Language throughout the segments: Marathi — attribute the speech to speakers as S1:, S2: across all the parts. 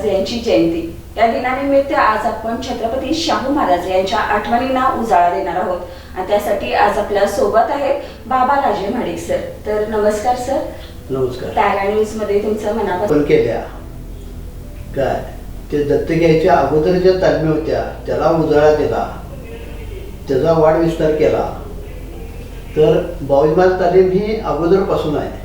S1: महाराज यांची जयंती, या दिनानिमित्त आज आपण छत्रपती शाहू महाराज यांच्या आठवणींना उजाळा देणार आहोत आणि त्यासाठी आज आपल्या सोबत आहेत बाबा राजे महाडिक सर. तर नमस्कार सर.
S2: नमस्कार.
S1: तारा न्यूज मध्ये तुमचं मनापासून
S2: केल्या काय ते दत्त घ्यायच्या अगोदर ज्या तालमी होत्या त्याला उजाळा दिला, त्याचा वाढ विस्तार केला. तर बावजमाल तालीम ही अगोदरपासून आहे,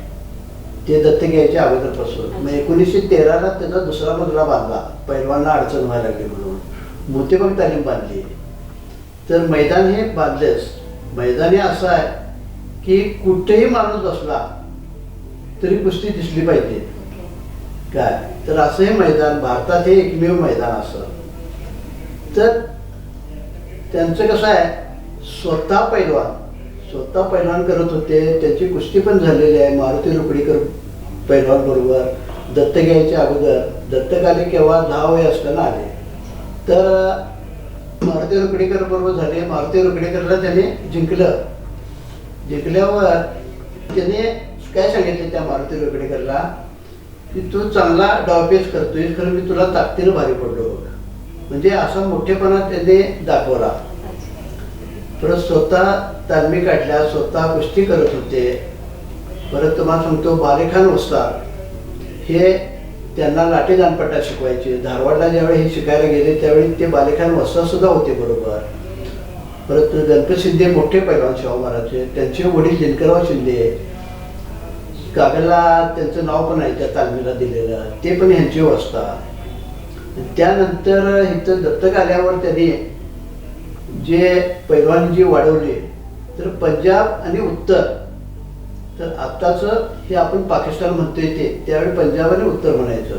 S2: ते दत्त घ्यायच्या अगोदरपासून. मग 1913ला त्याचा दुसरा मजला बांधला, पैलवांना अडचण व्हायला लागली म्हणून मोतेबाग तालीम बांधली. तर मैदान हे बांधलेच. मैदान हे असं आहे की कुठेही माणूस बसला तरी कुस्ती दिसली पाहिजे काय. तर असं हे मैदान भारतात हे एकमेव मैदान असं. तर त्यांचं कसं आहे, स्वतः पैलवान करत होते. त्यांची कुस्ती पण झालेली आहे मारुती रुकडीकर पैलवान बरोबर दत्त घ्यायच्या अगोदर. दत्तक आले केव्हा 10 वय असताना आले. तर मारुती रुकडीकर बरोबर झाले. मारुती रुकडीकरला त्याने जिंकल्यावर त्याने काय सांगितले त्या मारुती रुकडीकरला की तू चांगला डावपेच करतोय, खरं मी तुला ताकदीनं भारी पडलो. म्हणजे असा मोठेपणा त्याने दाखवला. परत स्वतः तालमी काढल्या, स्वतः कुस्ती करत होते. परत तुम्हाला सांगतो बालेखान उस्ताद हे त्यांना लाठी दानपट्टा शिकवायचे. धारवाडला ज्यावेळी हे शिकायला गेले त्यावेळी ते बालेखान उस्ताद सुद्धा होते बरोबर. परत गणपत शिंदे मोठे पैलवान शाहू महाराजचे, त्यांचे वडील दिनकरराव शिंदे, कागलला त्यांचं नाव पण आहे त्या तालमीला दिलेलं, ते पण ह्यांची अवस्था. त्यानंतर इथं दत्तक आल्यावर त्यांनी जे पैलवानी जी वाढवली, तर पंजाब आणि उत्तर, तर आत्ताचं हे आपण पाकिस्तान म्हणतोय ते त्यावेळी पंजाब आणि उत्तर म्हणायचं.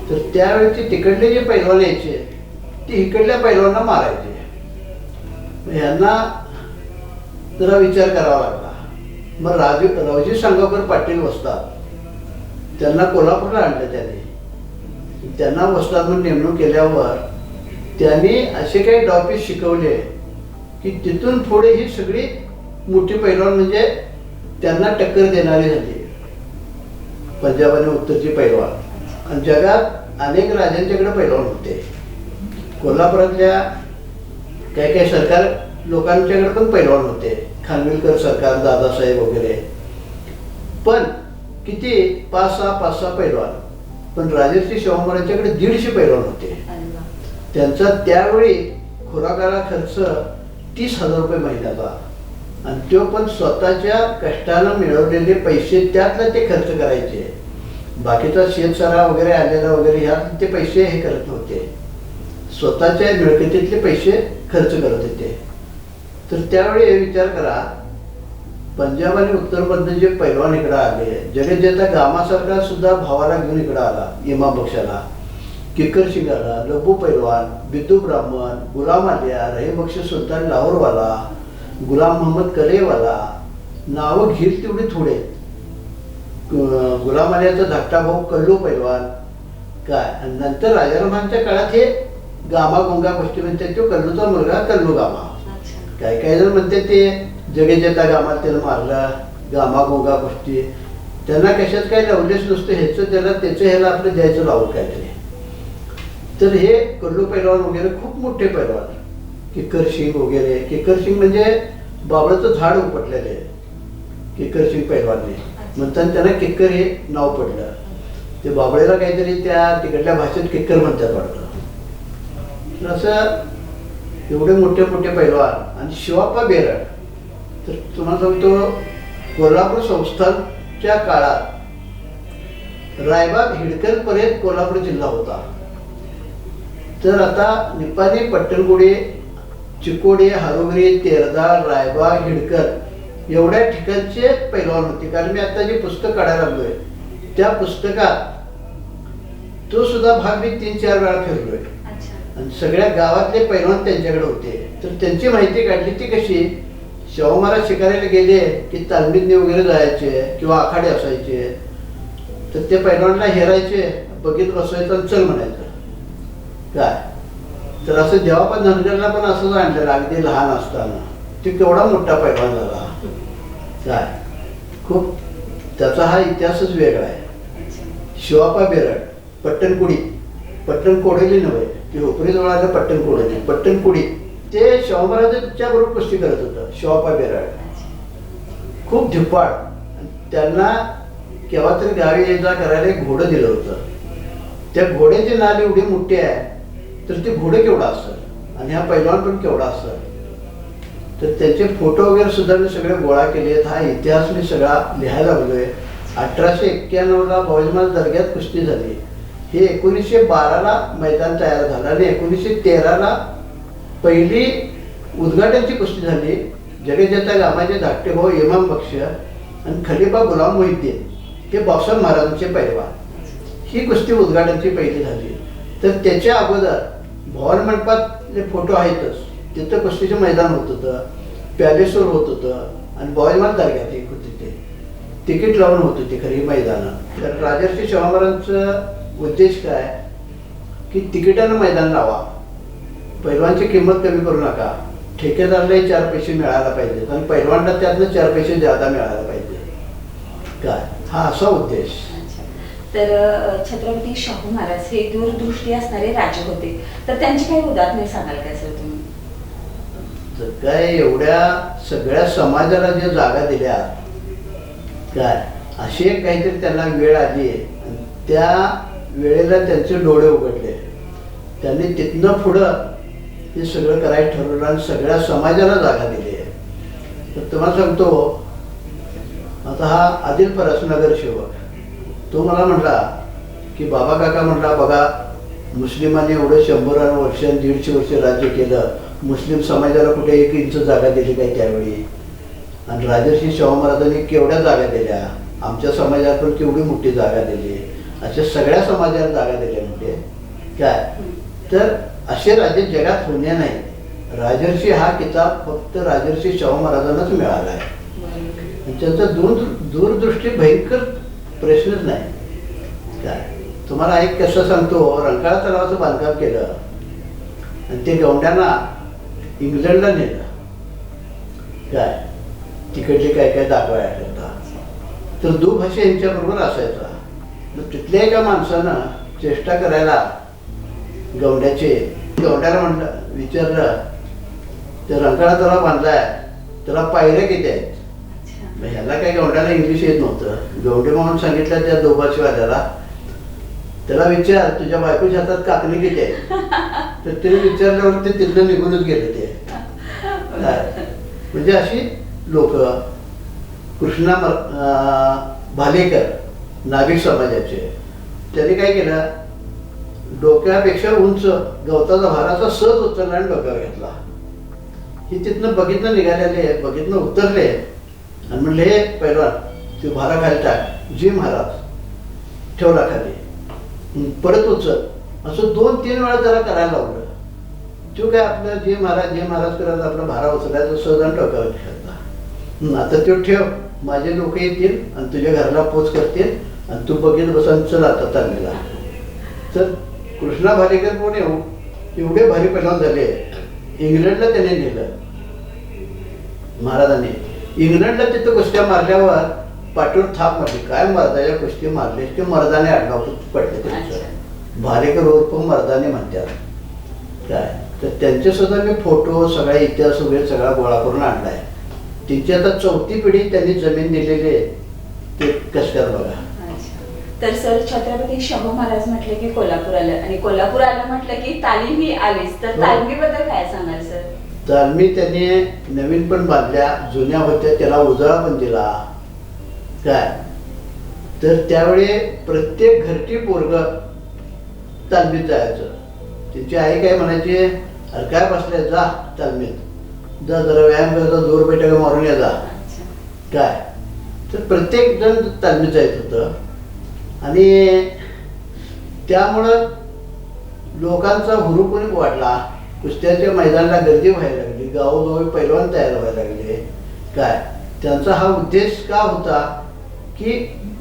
S2: तर त्यावेळेचे तिकडले जे पैलवान यायचे ते इकडल्या पैलवांना मारायचे. ह्यांना जरा विचार करावा लागला. मग रावजी सांगावकर पाटील वस्ताद, त्यांना कोल्हापूरला आणलं. त्यांना वस्ताद म्हणून नेमणूक केल्यावर त्यांनी असे काही डावपेच शिकवले की तिथून पुढे ही सगळी मोठी पैलवान म्हणजे त्यांना टक्कर देणारी झाली, पंजाब आणि उत्तरची पैलवान. आणि जगात अनेक राजांच्याकडे पैलवान होते. कोल्हापुरातल्या काही सरकार लोकांच्याकडे पण पैलवान होते, खानविलकर सरकार, दादासाहेब वगैरे. पण किती 5-6 पैलवान. पण राजर्षी शाहू महाराजांच्याकडे 150 पैलवान होते. त्यांचा त्यावेळी खुराकाला खर्च 30,000 रुपये महिन्याचा, आणि तो पण स्वतःच्या कष्टानं मिळवलेले पैसे त्यातला ते खर्च करायचे. बाकीचा शेतसारा वगैरे आलेला वगैरे ह्यात ते पैसे हे करत नव्हते, स्वतःच्या मिळकतीतले पैसे खर्च करत होते. तर त्यावेळी विचार करा, पंजाब आणि उत्तरमधून जे पैलवान इकडं आले, जगज्जेता गामासारखा सुद्धा भावाला घेऊन इकडं आला, इमाम बक्षाला, किकर सिंग आला, लब्बू पैलवान, बिद्दू ब्राह्मण, गुलाम आलिया, रहीम बक्ष सुलतान लाहोरवाला, गुलाम मोहम्मद कलेवाला, नावं घेईल तेवढी थोडे. गुलाम आलियाचा धाकटा भाऊ कल्लू पैलवान काय. आणि नंतर राजारामांच्या काळात हे गामा गोंगा गोष्टी म्हणतात, तो कल्लूचा मुलगा कल्लू गामा. काही जण म्हणते ते जगज्जेता गामाला त्याला मारला, गामा गोंगा गोष्टी. त्यांना कशात काही लावलेच नसतं, ह्याचं ह्याला आपलं द्यायचं लावून काहीतरी. तर हे कल्लू पैलवान वगैरे खूप मोठे पैलवान, किकर सिंग वगैरे. किकर सिंग म्हणजे बाबळाचं झाड उपटलेले किकर सिंग पैलवानने, म्हणताना त्यांना किक्कर हे नाव पडलं. ते बाबळेला काहीतरी त्या तिकडल्या भाषेत किक्कर म्हणतात वाटतं. असं एवढे मोठे पैलवान. आणि शिवाप्पा बेरड, तर तुम्हाला सांगतो कोल्हापूर संस्थानच्या काळात रायबाग हिडकलपर्यंत कोल्हापूर जिल्हा होता. तर आता निपाणी, पट्टणकोडी, चिकोडी, हारोगरी, तेरदाळ, रायबाग, हिडकल एवढ्या ठिकाणचे पैलवान होते. कारण मी आता जे पुस्तक काढायला लागलोय त्या पुस्तकात तो सुद्धा भाग मी 3-4 वेळा फिरलोय. आणि सगळ्या गावातले पैलवान त्यांच्याकडे होते. तर त्यांची माहिती काढली. ती कशी, शाहू महाराज शिकायला गेले की तालमीतने वगैरे जायचे किंवा आखाडे असायचे, तर ते पैलवानला हेरायचे, बघित बसवायचं, चल म्हणायचं काय. तर असं जेव्हा पण धनगरला पण असंच आणलेलं, अगदी लहान असताना. ते केवढा मोठा पैलवान झाला काय. खूप त्याचा हा इतिहासच वेगळा आहे. शिवाप्पा बेरड, पट्टणकुडी पट्टण कोडेली नव्हे, ती हुपरीजवळ आलं पट्टण कोडेली, पट्टण कुडी. ते शाहू महाराजांच्या बरोबर कुस्ती करत होतं, शिवापा बेराड. खूप धिप्पाड. त्यांना केव्हा तरी गावी ये जा करायला एक घोडं दिलं होतं. त्या घोड्याची नाल एवढी मोठी आहे, तर ते घोडं केवढं असेल आणि हा पैलवान पण केवढा असेल. तर त्याचे फोटो वगैरे सुद्धा मी सगळे गोळा केले आहेत. हा इतिहास मी सगळा लिहायला लागलोय. 1891ला बौजमाल दर्ग्यात कुस्ती झाली. हे 1912ला मैदान तयार झालं आणि 1913ला पहिली उद्घाटनची कुस्ती झाली. जडेजाचा गामाचे धाकटे भाऊ इमाम बक्ष आणि खलिफा गुलाम मोहिद्दीन हे बॉक्सर महाराजांचे पैलवान. ही कुस्ती उद्घाटनची पहिली झाली. तर त्याच्या अगोदर भवन मंडपातले फोटो आहेतच. तिथं कुस्तीचं मैदान होत होतं, पॅलेसवर होत होतं आणि बॉयजमाल दर्ग्यात एक होती. ते तिकीट लावून होत होती खरी मैदानं. तर राजर्षी शाहू महाराजांचा उद्देश काय की तिकिटानं मैदान लावा, पैलवानची किंमत कमी करू नका, ठेकेदारलाही 4 पैसे मिळायला पाहिजेत आणि पैलवानला त्यातनं 4 पैसे जादा मिळायला पाहिजे. काय हा असा उद्देश.
S1: तर छत्रपती शाहू महाराज हे दूरदृष्टी असणारे राजे होते, तर त्यांची काही उदाहरणे सांगाल काय सर तुम्ही?
S2: तर काय एवढ्या सगळ्या समाजाला ज्या जागा दिल्या, काय अशी एक काहीतरी त्यांना वेळ आली आणि त्या वेळेला त्यांचे डोळे उघडले. त्यांनी तिथनं पुढं हे सगळं करायला ठरवलं आणि सगळ्या समाजाला जागा दिली आहे. तर तुम्हाला सांगतो, आता हा आदिल परस नगरसेवक तो मला म्हटला की बाबा काका म्हटला, बघा मुस्लिमांनी एवढं 100 वर्ष 150 वर्ष राज्य केलं, मुस्लिम समाजाला कुठे 1 इंच जागा दिली काय त्यावेळी, आणि राजर्षी शाहू महाराजांनी केवढ्या जागा दिल्या, आमच्या समाजात पण केवढी मोठी जागा दिली, अशा सगळ्या समाजाला जागा दिल्या. म्हणजे काय तर असे राजे जगात होणे नाही. राजर्षी हा किताब फक्त राजर्षी शाहू महाराजांनाच मिळाला आहे. आणि त्यांचा दूरदृष्टी भयंकर प्रश्नच नाही. काय तुम्हाला एक कसं सांगतो, रंकाळा तलावाचं बांधकाम केलं आणि ते गौंड्यांना इंग्लंडला नेलं. काय तिकडले काय काय दाखवायला, तर दुभाषा यांच्याबरोबर असायचा. मग तिथल्या एका माणसानं चेष्टा करायला गौंड्याला म्हणलं, विचारलं ते रंकाळा तलाव बांधलाय, त्याला पायऱ्या किती आहेत? ह्याला काही गौंड्याला इंग्लिश येत नव्हतं. गौंडे म्हणून सांगितलं त्या दोभाषीवाल्याला, त्याला विचार तुझ्या बायकोच्या हातात काकणी किती आहे? तर तिने विचारल्यावर ते तिथलं निघूनच गेले. ते म्हणजे अशी लोक. कृष्णा भालेकर नाभिक समाजाचे, त्यांनी काय केलं, डोक्यापेक्षा उंच गवताचा भाराचा सहज उचलला आणि डोक्यावर घेतला. हे तिथनं बघितलं निघालेले, बघितलं उतरले आणि म्हणले हे पैलवान ते भारा खाली टाक. जी महाराज ठेवला खाली, परत उचल. असं 2-3 वेळा त्याला करायला लावलं. तो काय आपलं जे महाराज करायचं, आपला भारा उचलायचा सहज आणि डोक्यावर घ्यायचा. आता तो ठेव, माझे लोक येतील आणि तुझ्या घराला पोच करतील आणि तू बघित बसून चल आता तालमीला. तर कृष्णा भालेकर कोण एवढे भारी पैलवान झाले, इंग्लंडला त्याने नेलं महाराजांनी. इंग्लंडला तिथं कुस्त्या मारल्यावर पाठीवर थाप मारली. काय मर्दाच्या कुस्ती मारली, ते मर्दाने आडनाव पडले त्यांचं. भालेकर उर्फ मर्दाने म्हणतात. काय तर त्यांचे सुद्धा मी फोटो, सगळा इतिहास वगैरे सगळा गोळा करून आणलाय. तिची आता 4थी पिढी त्यांनी जमीन दिलेली आहे. ते कसं बघा.
S1: तर सर छत्रपती शाहू महाराज म्हटले की कोल्हापूर आलं, आणि कोल्हापूर आलं म्हटलं की तालीमी आलीच. तर तालमीबद्दल काय सांगाल सर?
S2: तालमी त्यांनी नवीन पण बांधल्या, जुन्या होत्या त्याला उजाळा पण दिला. काय तर त्यावेळी प्रत्येक घरटी पोरग तालमीत जायचं. त्यांची आई काय म्हणायची, अरे काय बसले, जा तालमीत जा, जरा व्यायाम करता, जोर बैठका मारून या जा. काय तर प्रत्येक जण तालमीत जायचं होतं. आणि त्यामुळं लोकांचा हुरूप वाढला. कुस्त्याच्या मैदानाला गर्दी व्हायला लागली, गावोगावी पैलवान तयार व्हायला लागले. काय त्यांचा हा उद्देश का होता की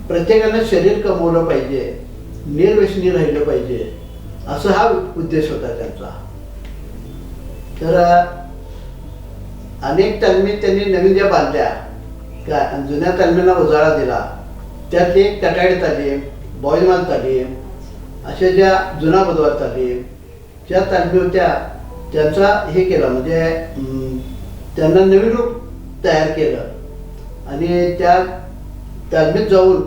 S2: प्रत्येकानं शरीर कमवलं पाहिजे, निर्व्यसनी राहिलं पाहिजे, असं हा उद्देश होता त्यांचा. तर अनेक तालमी त्यांनी नवीन ज्या बांधल्या, काय आणि जुन्या तालमीला उजाळा दिला. त्यातली एक कटाडी तालीम, बॉयजमाल तालीम, अशा ज्या जुना बुधवार तालीम ज्या तालमी होत्या त्यांचा हे केला म्हणजे त्यांना नवीन रूप तयार केलं आणि त्या तालमीत जाऊन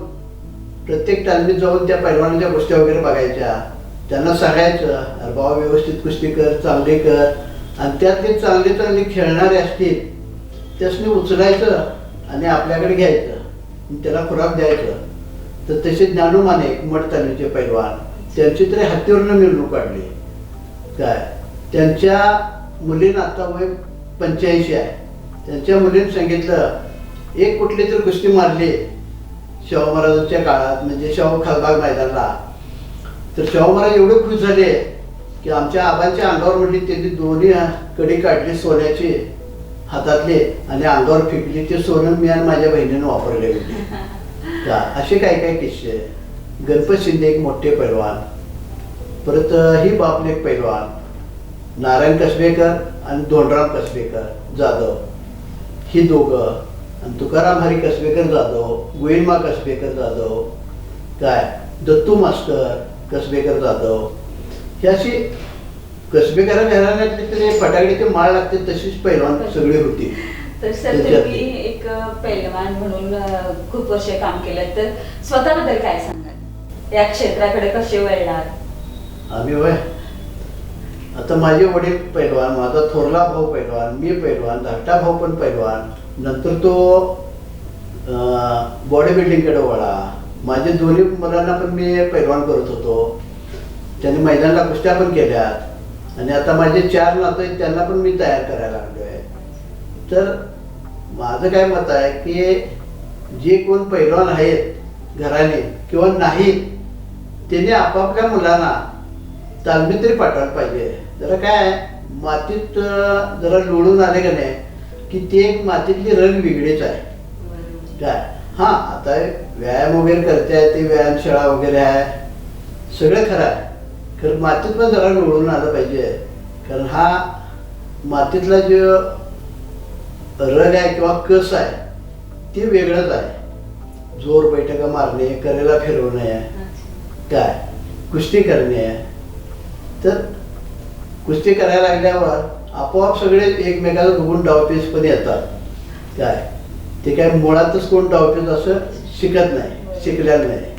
S2: प्रत्येक तालमीत जाऊन त्या पैलवानाच्या गोष्टी वगैरे बघायच्या, त्यांना सांगायचं अरे बाबा व्यवस्थित कुस्ती कर, चांगली कर, आणि त्यातले चांगले खेळणारे असतील त्यासनी उचलायचं आणि आपल्याकडे घ्यायचं, त्याला खुराक द्यायचं. तर तसे ज्ञानोमाने मठ तालमीचे पैलवान त्यांची तरी हत्तीवरनं मिरवणूक काढली. काय त्यांच्या मुलीनं आता वय 85 आहे. त्यांच्या मुलीनं सांगितलं एक कुठली तरी कुस्ती मारली शाहू महाराजांच्या काळात म्हणजे शाहू खालबाग मैदानाला, तर शाहू महाराज एवढे खुश झाले की आमच्या आबांच्या अंगावर म्हटली त्यांनी दोन्ही कडी काढली सोन्याची हातातले आणि अंगावर फेकली, ते सोनं मी आणि माझ्या बहिणीनं वापरले होते. का असे काय काय किस्से. गणपत शिंदे एक मोठे पैलवान, परत ही बापले एक पैलवान नारायण कसबेकर आणि धोंडराम कसबेकर जाधव, ही दोघं, आणि तुकाराम हरी कसबेकर जाधव, गोविंदमा कसबेकर जाधव, काय दत्तू मास्टर कसबेकर जाधव, ही अशी कसबेकर घराण्यातली तरी फटाकडीची माळ लागते तशीच पैलवान सगळी होती.
S1: तर सर तुम्ही एक पैलवान म्हणून खूप वर्ष काम केलं, तर स्वतःबद्दल काय सांगाल, या क्षेत्राकडे कसे वळणार?
S2: आम्ही वय आता माझे वडील पैलवान, माझा थोरला भाऊ पैलवान, मी पैलवान, धाकटा भाऊ पण पैलवान, नंतर तो बॉडी बिल्डिंगकडे वळा. माझे दोन्ही मुलांना पण मी पैलवान करत होतो, त्यांनी मैदानाला कुस्त्या पण केल्यात, आणि आता माझे 4 नातं आहेत त्यांना पण मी तयार करायला लागलो आहे. तर माझं काय मत आहे की जे कोण पैलवान आहेत घराने किंवा नाहीत त्यांनी आपापल्या मुलांना तालमीत तरी पाठवायला पाहिजे. जरा काय मातीत जरा लोळून आले का नाही की ते एक मातीतली रंग वेगळीच आहे. काय हां आता व्यायाम वगैरे करते, ते व्यायामशाळा वगैरे आहे, सगळं खरं आहे, खरं मातीत पण जरा लोळून आलं पाहिजे. कारण हा मातीतला जो रग आहे किंवा कस आहे ते वेगळंच आहे. जोर बैठका मारणे, करेला फिरवणे, काय कुस्ती करणे. तर कुस्ती करायला लागल्यावर आपोआप सगळे एकमेकाला बघून डावपेच पण येतात. काय ते काय मुळातच कोण डावपेच असं शिकत नाही, शिकलेलं नाही.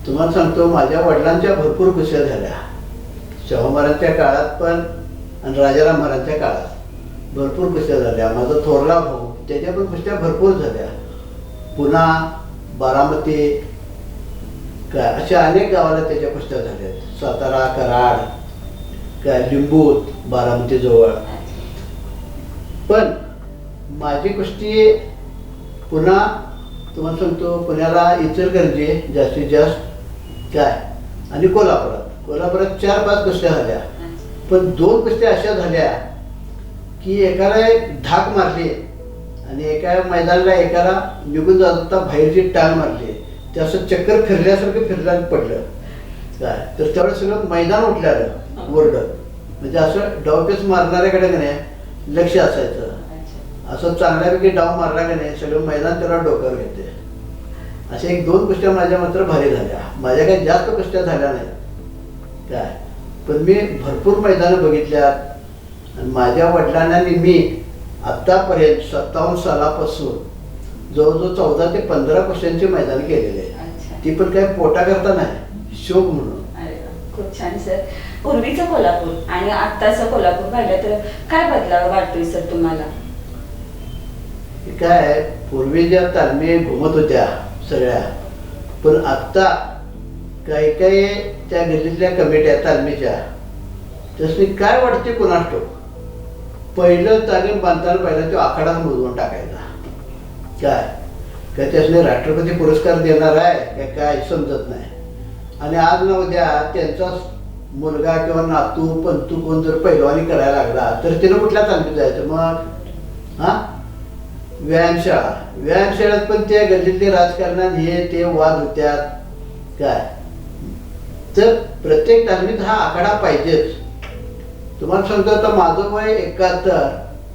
S2: तुम्हाला सांगतो माझ्या वडिलांच्या भरपूर कुस्त्या झाल्या, शाहू महाराजांच्या काळात पण आणि राजाराम महाराजांच्या काळात भरपूर कुस्त्या झाल्या. माझा थोरला भाऊ त्याच्या पण कुस्त्या भरपूर झाल्या. पुणा, बारामती, काय अशा अनेक गावाला त्याच्या कुस्त्या झाल्या. सातारा, कराड, काय लिंबूत, बारामती जवळ. पण माझी कुस्ती पुन्हा तुम्हाला सांगतो पुण्याला इचलकरंजी जास्तीत जास्त, काय आणि कोल्हापुरात 4-5 कुस्त्या झाल्या. पण 2 कुस्त्या अशा झाल्या की एकाला एक धाक मारली आणि एका मैदानाला एकाला निघून जात होता बाहेरची टांग मारली, ते असं चक्कर फिरल्यासारखं फिरल्यानं पडलं. काय तर त्यावेळेस सगळं मैदान उठल्यालं ओरडत, म्हणजे असं डावपेच मारणाऱ्याकडे का नाही लक्ष असायचं. असं चांगल्यापैकी डाव मारला का नाही सगळं मैदान त्याला डोक्यावर घेते. अशा 1-2 कुस्त्या माझ्या मात्र भारी झाल्या. माझ्या काही जास्त कुस्त्या झाल्या नाहीत. काय पण मी भरपूर मैदानं बघितल्यात, आणि माझ्या वडिलांना मी आत्तापर्यंत 57 सालापासून जवळजवळ 14 ते 15 कुस्त्यांचे मैदान केलेले आहे. ती पण काही पोटा करता नाही, शोक म्हणून.
S1: खूप छान सर. पूर्वीचं कोल्हापूर आणि आत्ताचं कोल्हापूर पाहिलं तर काय बदलाव वाटतोय सर तुम्हाला?
S2: काय पूर्वी ज्या तालमी घुमत होत्या सगळ्या, पण आत्ता काही काही त्या गल्लीतल्या कमिट्या तालमीच्या तसली काय वाटते कोणास ठाऊक. पहिलं तालीम बांधताना पहिला तो आखाडा मोजवून टाकायचा. काय त्यासने राष्ट्रपती पुरस्कार देणार आहे काय समजत नाही. आणि आज ना उद्या त्यांचा मुलगा किंवा नातू पंतू कोण जर पैलवानी करायला लागला तर त्यानं कुठल्या तालमीत जायचं मग? हां व्यायामशाळेत पण त्या गल्लीतले राजकारणात हे ते वाद होत्यात. काय तर प्रत्येक तालमीत हा आखाडा पाहिजेच. तुम्हाला सांगतो आता माझं वय 71,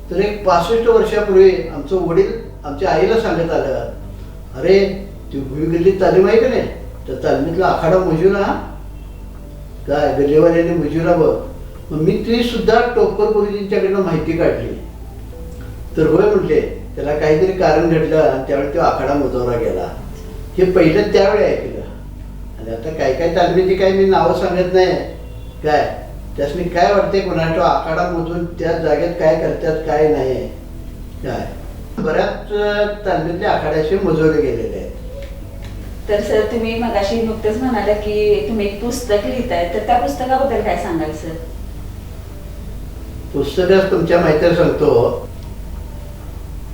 S2: तर एक 65 वर्षापूर्वी आमचं वडील आमच्या आईला सांगत आलं, अरे ती भुई गल्लीत तालीम आहे का नाही, तर तालमीतला आखाडा मोजू ना. काय गल्लेवाल्याने मुजीरा बघ. मग मी ती सुद्धा टोपकर गुरुजींच्याकडनं माहिती काढली. तर होय म्हटले, त्याला काहीतरी कारण घडलं आणि त्यावेळी तो आखाडा मुजवला गेला. हे पहिलं त्यावेळी ऐकलं. आणि आता काय काय तालमीची काय मी नावं सांगत नाही काय, त्यासनी काय वाटते कोणाला तो आखाडा मोजून त्या जागेत काय करतात काय नाही काय. बऱ्याच तालमीतले आखाडे असे मोजवले गेलेले आहेत.
S1: तर सर तुम्ही मगाशी नुकतंच म्हणाला की तुम्ही एक पुस्तक लिहिताय, तर त्या पुस्तकाबद्दल काय सांगाल सर?
S2: पुस्तकात तुमच्या माहितीला सांगतो.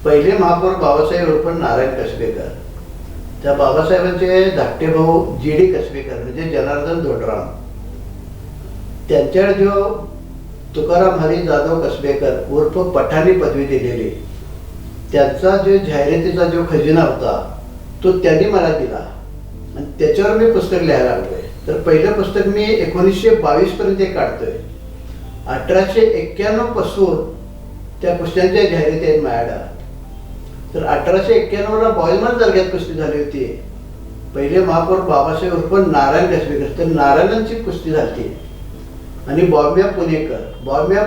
S2: पहिले महापौर बाबासाहेब उर्फ नारायण कसबेकर, त्या बाबासाहेबांचे धाकटे भाऊ जी.डी. कसबेकर म्हणजे जनार्दन धोंडराम, त्यांच्याकडे जो तुकाराम हरी जाधव कसबेकर उर्फ पठाणी पदवी दिलेली, त्यांचा जो जाहिरातीचा जो खजिना होता तो त्यांनी मला दिला आणि त्याच्यावर मी पुस्तक लिहायला लागलोय. तर पहिलं पुस्तक मी 1922 पर्यंत एक काढतोय. 1891 पासून त्या कुस्त्यांच्या जाहिराती आहेत माझ्याकडं. तर 1891ला बॉयलमन दर्ग्यात कुस्ती झाली होती. पहिले महापौर बाबासाहेब उर्फ नारायण कसबेकर, तर नारायणांची कुस्ती झाली. आणि बॉम्ब्या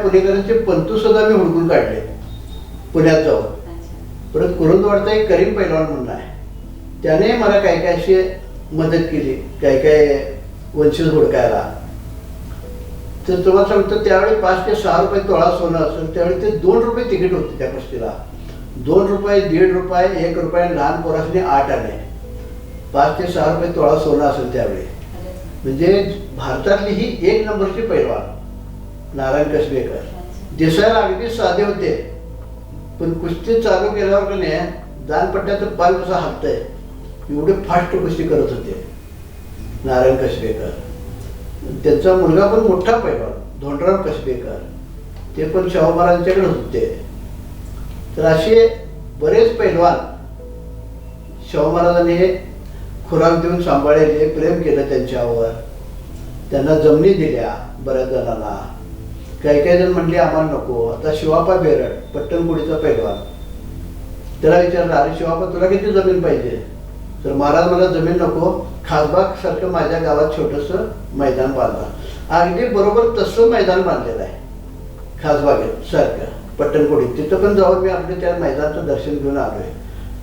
S2: पुणेकरांचे पंतू सुद्धा मी हुडकून काढले पुण्यात जाऊन. परत कुरुंदवाडचा एक करीम पैलवान म्हणून आहे, त्याने मला काय काय अशी मदत केली, काय काय वंशज हुडकायला. तर तुम्हाला सांगतो त्यावेळी 5 ते 6 रुपये तोळा सोनं असेल, त्यावेळी ते 2 रुपये तिकीट होते त्या कुस्तीला. 2 रुपये, 1.5 रुपये, 1 रुपये, लहान पोरासने 8 आणे. 5 ते 6 रुपये तोळा सोनं असेल त्यावेळी. म्हणजे भारतातली ही 1 नंबरची पैलवान नारायण कसबेकर. दिसायला अगदी साधे होते, पण कुस्ती चालू केल्यावर का नाही दानपट्ट्याचं पाल कसं हालतंय एवढे फास्ट कुस्ती करत होते नारायण कसबेकर. त्यांचा मुलगा पण मोठा पैलवान धोंडराम कसबेकर, ते पण शाहू महाराजांच्याकडे होते. तर असे बरेच पैलवान शाहू महाराजांनी खुराक देऊन सांभाळले, प्रेम केलं त्यांच्यावर, त्यांना जमिनी दिल्या बऱ्याच जणांना. काही काही जण म्हणले आम्हाला नको. आता शिवापा बेरड पट्टणकुडीचा पैलवान, त्याला विचारलं अरे शिवापा तुला किती जमीन पाहिजे? तर महाराज मला जमीन नको, खासबाग सारखं माझ्या गावात छोटंसं मैदान बांधा. अगदी बरोबर तसं मैदान बांधलेलं आहे खासबागेत सारखं पट्टणकुडीत. तिथं पण जाऊन मी आपल्या त्या मैदानाचं दर्शन घेऊन आलोय.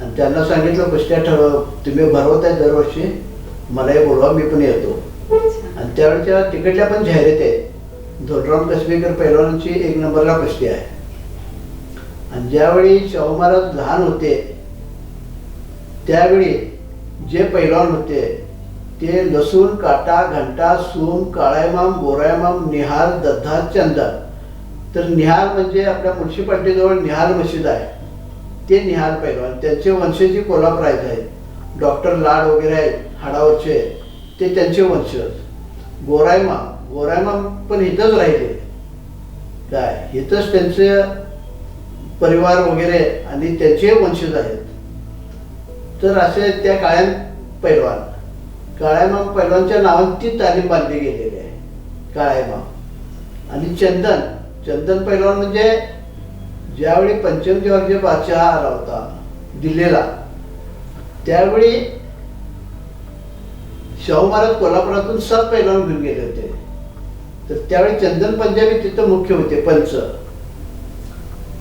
S2: आणि त्यांना सांगितलं कुस्त्या ठरव, तुम्ही भरवताय दरवर्षी, मलाही बोलवा मी पण येतो. आणि त्यावेळेच्या तिकडल्या पण जाहिराती आहेत. धोंडराम कसबेकर पैलवानांची 1 नंबरला कुस्ती आहे. आणि ज्यावेळी शाहू महाराज लहान होते त्यावेळी जे पैलवान होते ते लसूण, काटा, घंटा, सूम, काळायमाम, गोरायमाम, निहाल, दद्धा, चंदन. तर निहाल म्हणजे आपल्या म्युन्सिपाल्टीजवळ निहाल मशीद आहे, ते निहाल पैलवान. त्यांचे वंशजी कोल्हापुरात आहेत. डॉक्टर लाड वगैरे आहेत हाडावरचे, ते त्यांचे वंशज. गोरायमाम पण इथंच राहिले काय, इथंच त्यांचे परिवार वगैरे आणि त्यांचे वंशज आहेत. तर असे त्या काळ्यामाम पैलवानच्या नावाने ती तालीम बांधली गेलेली आहे काळायमाम. आणि चंदन पैलवान म्हणजे ज्यावेळी पंचम जॉर्ज बादशाह आला होता दिल्लीला, त्यावेळी शाहू महाराज कोल्हापुरातून 7 पैलवान घेऊन गेले होते. तर त्यावेळी चंदन पंजाबी तिथं मुख्य होते पंच.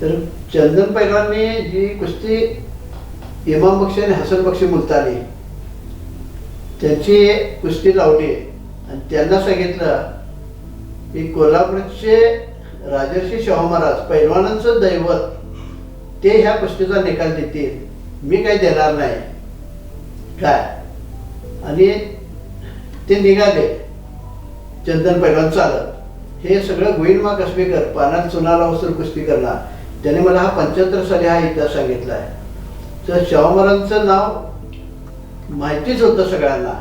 S2: तर चंदन पैलवानने जी कुस्ती इमाम बक्षी आणि हसन बक्षी मुलतानी त्यांची कुस्ती लावली आणि त्यांना सांगितलं की कोल्हापूरचे राजर्षी शाहू महाराज पैलवानांचं दैवत ते ह्या कुस्तीचा निकाल देतील, मी काही देणार नाही काय. आणि ते निघाले चंदन पैलवान चालत. हे सगळं गोविंदमा कसबेकर पानात चुनाला वसूल कुस्ती करणार, त्याने मला हा 75 साली हा इतिहास सांगितला आहे. तर शाहू महाराजांचं नाव माहितीच होतं सगळ्यांना,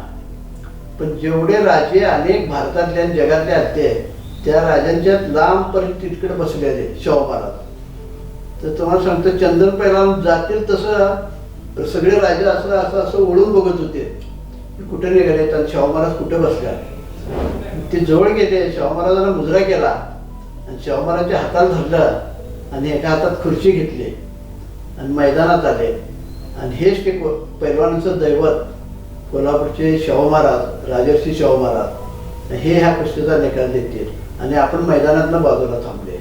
S2: पण जेवढे राजे अनेक भारतातले आणि जगातले आलते त्या राजांच्यात लांबपर्यंत तिकडे बसलेले शाहू महाराज. तर तुम्हाला सांगतो चंदन पैलवान जातील तसं सगळे राजे असं असं असं ओढून बघत होते कुठे निघाले आणि शाहू महाराज कुठे बसल्या. ते जवळ गेले, शाहू महाराजांना मुजरा केला आणि शाहू महाराजांच्या हाताला धरलं आणि एका हातात खुर्ची घेतली आणि मैदानात आले. आणि हेच ते पैलवानांचं दैवत कोल्हापूरचे शाहू महाराज राजर्षी शाहू महाराज हे ह्या कुस्तीचा निकाल देतील आणि आपण मैदानातनं बाजूला थांबले.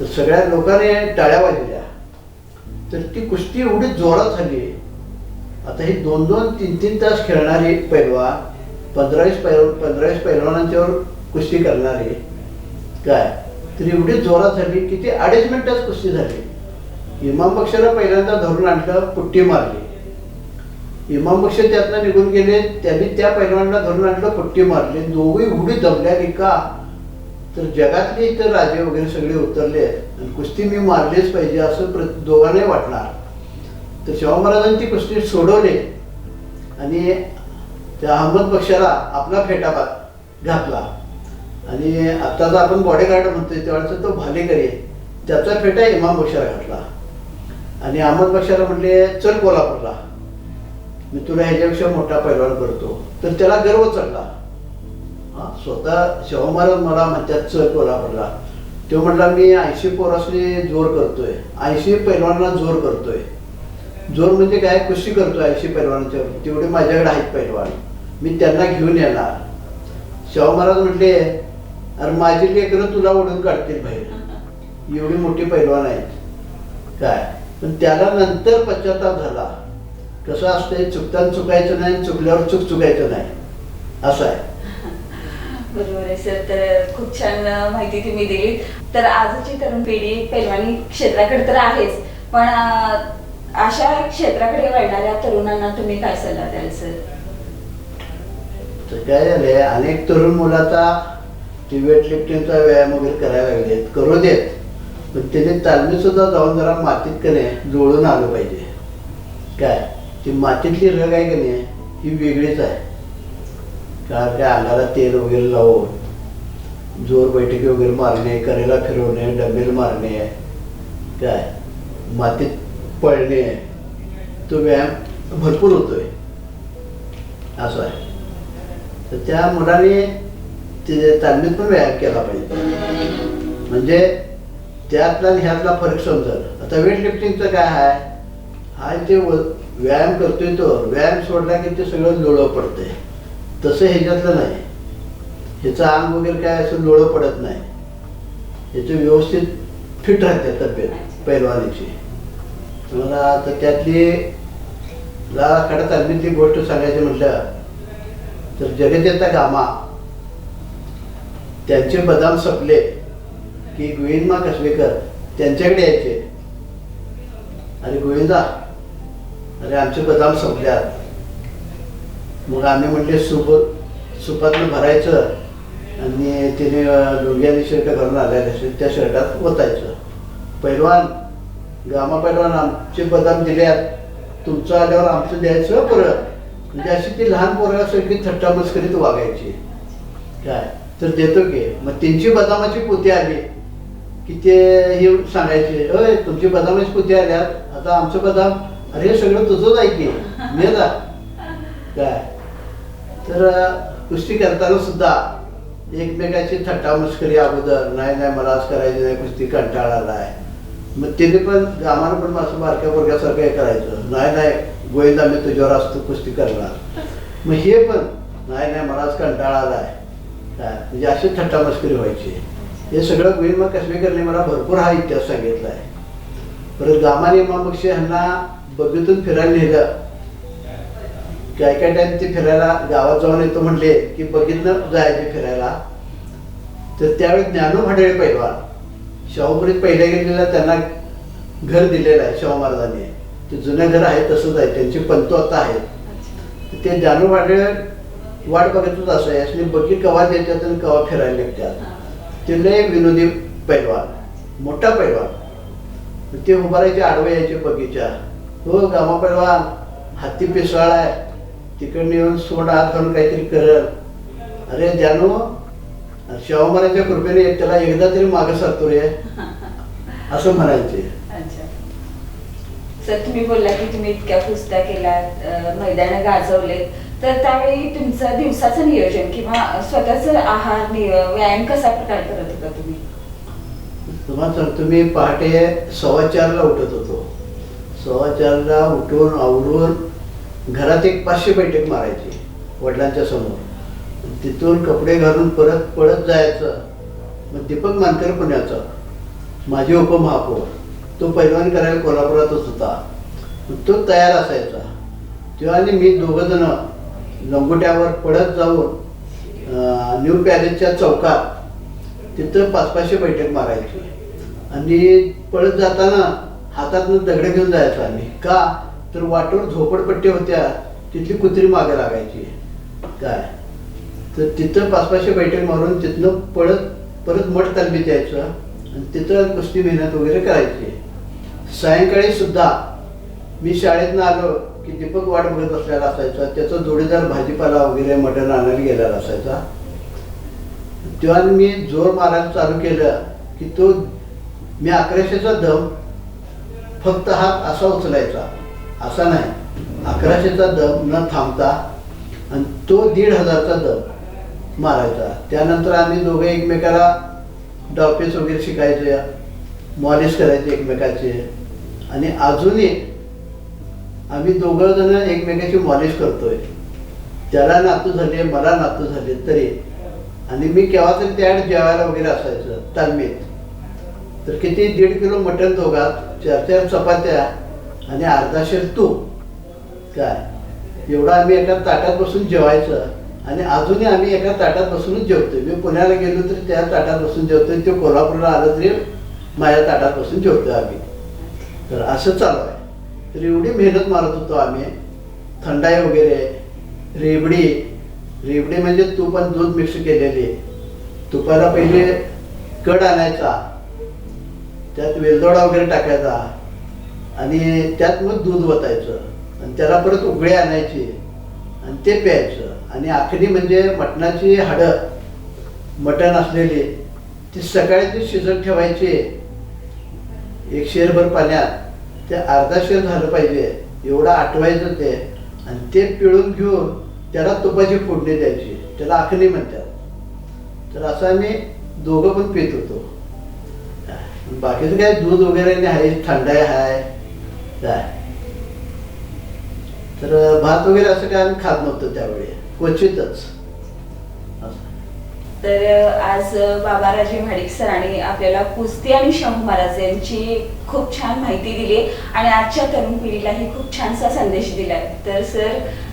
S2: तर सगळ्या लोकांनी टाळ्या वाजल्या. तर ती कुस्ती एवढी जोरात झाली. आता ही 2-2, 3-3 तास खेळणारी पैलवान, 15-20 पैलवानांच्यावर कुस्ती करणारी काय, तर एवढी जोरात झाली की ती 2.5 मिनिटात कुस्ती झाली. इमाम बक्षाला पहिल्यांदा धरून आणलं, पुट्टी मारली. इमाम बक्ष त्यातनं निघून गेले, त्यांनी त्या पैलवानाला धरून आणलं, पुट्टी मारली. दोघी एवढी दमल्याली का, तर जगातले इतर राजे वगैरे सगळे उतरले आणि कुस्ती मी मारलीच पाहिजे असं दोघांनाही वाटणार. तर शाहू महाराजांनी ती कुस्ती सोडवली आणि त्या अहमद बक्षाला आपला फेटा घातला. आणि आत्ताचा आपण बॉडीगार्ड म्हणतोय तेव्हाचा तो भालेकरी, त्याचा फेटा इमाम बक्षाला घातला. आणि अहमद बक्षाला म्हणले चल कोल्हापूरला, मी तुला ह्याच्यापेक्षा मोठा पैलवान करतो. तर त्याला गर्व चढला. स्वतः शाहू महाराज मला म्हणतात चल कोल्हापूरला. तो म्हटला मी 80 पोरासने जोर करतोय, 80 पैलवानांना जोर करतोय. जोर म्हणजे काय, कुस्ती करतोय 80 पैलवानांच्या, तेवढे माझ्याकडे आहेत पैलवान, मी त्यांना घेऊन येणार. शाहू महाराज म्हटले अरे माझी लेकरं तुला ओढून काढतील बाहेर, एवढी मोठी पैलवान आहेत काय. पण त्याला नंतर पश्चाताप झाला. कसं असतंय, चुकताना चुकायचं नाही, चुकल्यावर चुकायचं नाही, असं आहे.
S1: बरोबर आहे सर. तर खूप छान माहिती तुम्ही दिली. तर आजची तरुण पिढी पैलवानी क्षेत्राकडे तर आहेच, पण अशा क्षेत्राकडे वळणाऱ्या तरुणांना तुम्ही काय सल्ला द्याल सर?
S2: तर काय झालंय, अनेक तरुण मुलाचा वेट लिफ्टिंगचा व्यायाम वगैरे करायला लागलेत, करू देत, पण त्याने तालमीत सुद्धा जाऊन जरा मातीत कने जोडून आलं पाहिजे. काय ती मातीतली रग आहे की नाही, ही वेगळीच आहे. कारण काय अंगाला तेल वगैरे लावून जोर बैठकी वगैरे मारणे, करेला फिरवणे, डंबेल मारणे, काय मातीत पळणे, तो व्यायाम भरपूर होतोय, असं आहे. तर त्या मुलाने ते तालमीत पण व्यायाम केला पाहिजे, म्हणजे त्यातला आणि ह्यातला फरक समजेल. आता वेट लिफ्टिंगचं काय आहे, हा जे व्यायाम करतोय तो व्यायाम सोडला की ते सगळं लोळं पडतंय. तसं ह्याच्यातलं नाही, ह्याचं अंग वगैरे काय असं लोळं पडत नाही, ह्याचं व्यवस्थित फिट राहते तब्येत पैलवानीची. मला आता त्यातली लाखाड्या तालमीतली गोष्ट सांगायची म्हटलं तर जगदेता गामा त्यांचे बदाम संपले की गोविंदमा कसबेकर त्यांच्याकडे यायचे, अरे गोविंदा अरे आमचे बदाम संपल्यात. मग आम्ही म्हटले सुपातनं भरायचं आणि तिने लुंग्याने शर्ट घालून आलेले त्या शर्टात ओतायचं. पैलवान गामा पैलवान आमचे बदाम दिल्यात, तुमचं आल्यावर आमचं द्यायचं परत. म्हणजे अशी ती लहान पोरासारखी थट्टा मस्करीत वागायची. काय तर देतो की, मग त्यांची बदामाची पोती आली की ते हे सांगायचे अय तुमची बदामाची पोती आल्यात, आता आमचं बदाम, अरे हे सगळं तुझंच आहे की मी जा. काय तर कुस्ती करताना सुद्धा एकमेकाची थट्टा मस्करी अगोदर, नाही नाही मला आज करायची नाही, कुस्ती कंटाळा आलाय. मग तिने पण गामानं पण असं बारक्या पोरग्यासारखं हे करायचं, नाही नाही गोविंदा मी तुझ्यावर असतो कुस्ती करणार. मग हे पण नाही नाही मला आज कंटाळा आलाय, काय म्हणजे अशी थट्टा मस्करी व्हायची. हे सगळं गोविंदमा कसबेकरने मला भरपूर हा इतिहास सांगितला आहे. परत गामाने इमाम बक्षी यांना बगीतून फिरायला नेलं. काय काय टाइम ते फिरायला गावात जाऊन येतो म्हटले की बगीतनं जायचे फिरायला. तर त्यावेळी ज्ञानू भांडळे पैलवान शाहूपुरीत पहिल्या गेलेला त्यांना घर दिलेलं आहे शाहू महाराजांनी. ते जुनं घर आहे तसंच आहे, त्यांचे पंतू आता आहेत. ते ज्ञानू भांडळे वाट बघतच असं आहे, असले बगी कवा देतात आणि कवा फिरायला निघतात. ते लय विनोदी पैलवान, मोठा पैलवान. ते उभारायचे आडवे यायचे बगीच्या, हो गामा पैलवान हत्ती पिसाळ आहे, तिकडे येऊन सोड हात घालून काहीतरी करल. अरे जानू शाहू महाराजांच्या कृपेने त्याला एकदा तरी मागे सरतो रे, असं म्हणायचे.
S1: सर तुम्ही बोलला की तुम्ही इतक्या कुस्त्या केल्यात, मैदान गाजवले, तर त्यावेळी तुमचं दिवसाचं नियोजन किंवा स्वतःच आहार व्यायाम कसा प्रकार करत होता तुम्ही?
S2: तुम्हाला सांगतो मी पहाटे 4:15ला उठत होतो. 4:15ला उठून आवरून घरात एक 500 बैठक मारायची वडिलांच्या समोर. तिथून कपडे घालून परत पळत जायचं. मग दीपक मानकर पुण्याचा माजी उपमहापौर, तो पैलवान करायला कोल्हापुरातच होता. मग तो तयार असायचा. तेव्हा आणि मी दोघं जण लंगोट्यावर पळत जाऊन न्यू पॅलेसच्या चौकात तिथं 500-500 बैठक मारायची. आणि पळत जाताना हातातनं दगड घेऊन जायचो आम्ही. का तर वाटेवर झोपडपट्टी होत्या, तिथली कुत्री मागे लागायची. काय तर तिथं 500-500 बैठक मारून तिथनं पळत परत मठ तालमीत यायचं आणि तिथं कुस्ती मेहनत वगैरे करायची. सायंकाळी सुद्धा मी शाळेतनं आलो की दीपक वाट बघत असलेला असायचा. त्याचा जोडीदार भाजीपाला वगैरे मटण आणायला गेलेला असायचा. तेव्हा मी जोर मारायला चालू केलं की तो मी 1100चा दम फक्त हात असा उचलायचा, असा नाही, 1100चा दम न थांबता, आणि तो 1500चा दम मारायचा. त्यानंतर आम्ही दोघे एकमेकाला डावपेच वगैरे शिकायचे, मॉलिश करायचे एकमेकाचे. आणि अजूनही आम्ही दोघं जण एकमेकाची मॉलिश करतोय. त्याला नातू झाले, मला नातू झाले तरी. आणि मी केव्हा तरी त्यावेळेस जेवायला वगैरे असायचं तालमीत. तर किती 1.5 किलो मटण दोघात, 4-4 चपात्या आणि अर्धा शेर तूप. काय एवढं आम्ही एका ताटात बसून जेवायचं. आणि अजूनही आम्ही एका ताटात बसूनच जेवतोय. मी पुण्याला गेलो तरी त्या ताटात बसून जेवतोय, ते कोल्हापूरला आलं तरी माझ्या ताटात बसून जेवतोय आम्ही. तर असं चालू आहे. तर एवढी मेहनत मारत होतो आम्ही. थंडाई वगैरे, रेबडी म्हणजे तूप आणि दूध मिक्स केलेली. तुपाला पहिले कड आणायचा, त्यात वेलदोडा वगैरे टाकायचा आणि त्यात मग दूध ओतायचं आणि त्याला परत उकळी आणायची आणि ते प्यायचं. आणि आखणी म्हणजे मटणाची हाडं, मटण असलेली, ती सकाळी ती शिजत ठेवायची 1 शेरभर पाण्यात. ते अर्धा शेर झालं पाहिजे एवढं आटवायचं ते. आणि ते पिळून घेऊन त्याला तुपाची फोडणी द्यायची, त्याला आखणी म्हणतात. तर असं आम्ही दोघं पण पित होतो. बाकीचं काय दूध वगैरे नाही आहे, थंडाई आहे काय. तर भात वगैरे असं काय आम्ही खात नव्हतो त्यावेळी, क्वचितच.
S1: तर आज बाबा राजे महाडिक सरांनी आपल्याला कुस्ती आणि शाहू महाराज यांची खूप छान माहिती दिली आणि आजच्या तरुण पिढीलाही खूप छानसा संदेश दिलाय. तर सर,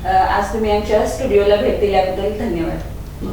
S1: आज तुम्ही आमच्या स्टुडिओला भेट दिल्याबद्दल धन्यवाद.